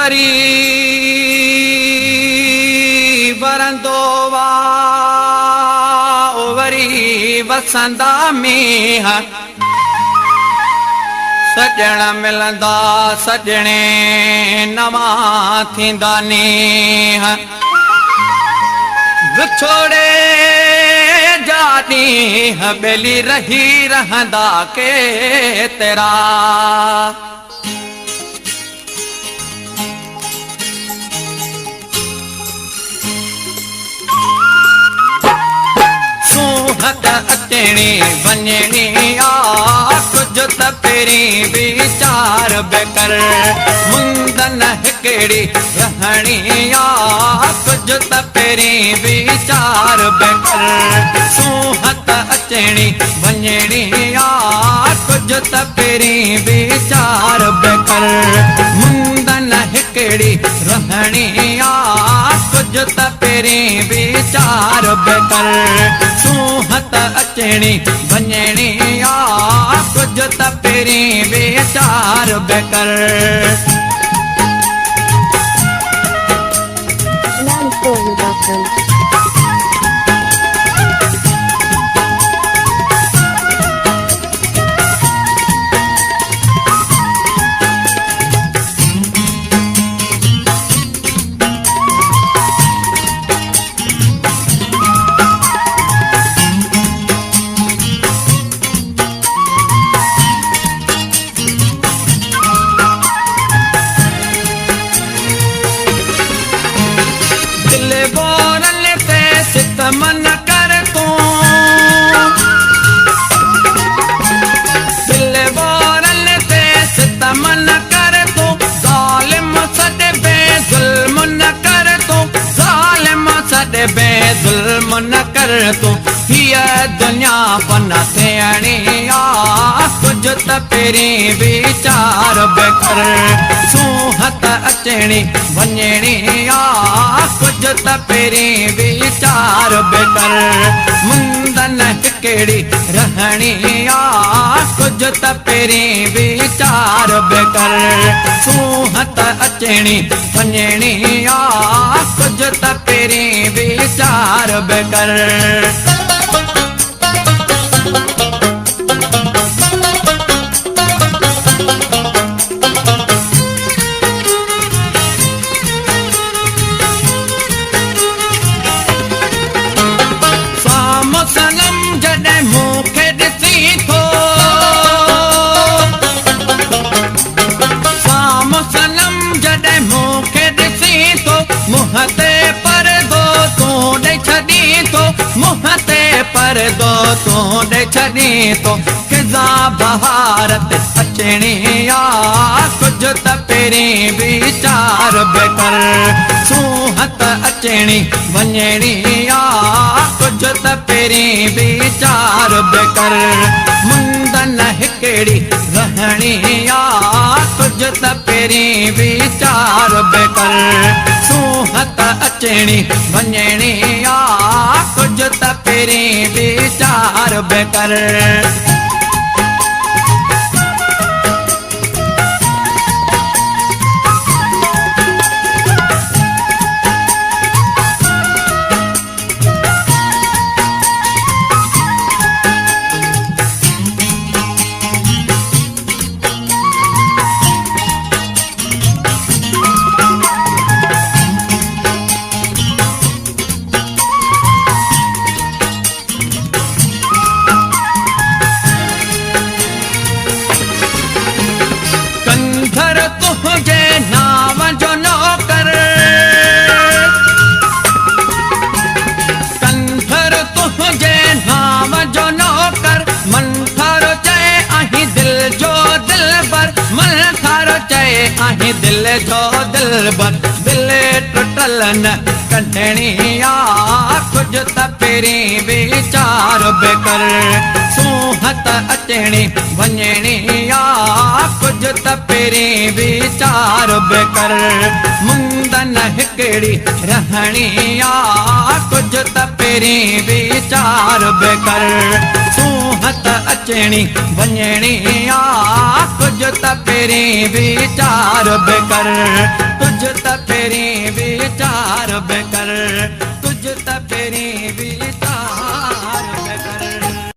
वरी वरंदो वा वरी वसंदा मींह सजण मिलंदा सजणे नवां थींदा नींह विछोड़े जा ॾींहं ॿेली रही रहंदा के तेरा सूहत अचणी वञणी आ कुझ त पहिरीं वीचार बेकर मुंदन हिकिड़ी रहणी आ कुझ त पहिरीं वीचार बेकर सूहत अचणी वञणी आ कुझ त पहिरीं वीचार बेकर मुंदन हिकिड़ी रहणी आ कुझ त पहिरीं वीचार बेकर सूहत अचणी वञणी आ कुझ त पहिरीं वीचार बेकर मन कर तू दिल बोरल ते सितम न कर तू ज़ालिम सॾ बे ज़ुल्म न कर तू ज़ालिम सॾ बे ज़ुल्म न कर तू हीअ दुनिया फना थियणी आ कुझ त पहिरीं वीचार बेकर सूहत अचणी वञणी आ कुझ त पहिरीं वीचार बेकर मुंदन हिकिड़ी रहणी आ कुझ त पहिरीं वीचार बेकर सूहत अचणी वञणी आ कुझ त पहिरीं वीचार बेकर पर्दो तू ॾे छॾी तो किज़ा बहारत अचणी आ कुझ त पहिरीं वीचार बेकर सूहत अचणी वञणी आ कुझ त पहिरीं वीचार बेकर मुंदन हिकिड़ी रहणी आ कुझ त पहिरीं वीचार बेकर सूहत अचणी वञणी आ कुझ त पहिरीं वीचार बेकर दिल जो दिलबर दिल टुटल न कढणी आ कुझ त पहिरीं वीचार बेकर सूहत अचणी वञणी आ कुझ त पहिरीं वीचार बेकर मुंदन हिकिड़ी रहणी आ कुझ त पहिरीं वीचार बि कर सूंहं त अचणी वञणी आ कुझु त पहिरीं वीचार बि कर कुझु त पहिरीं वीचार बि कर कुझु त पहिरीं वीचार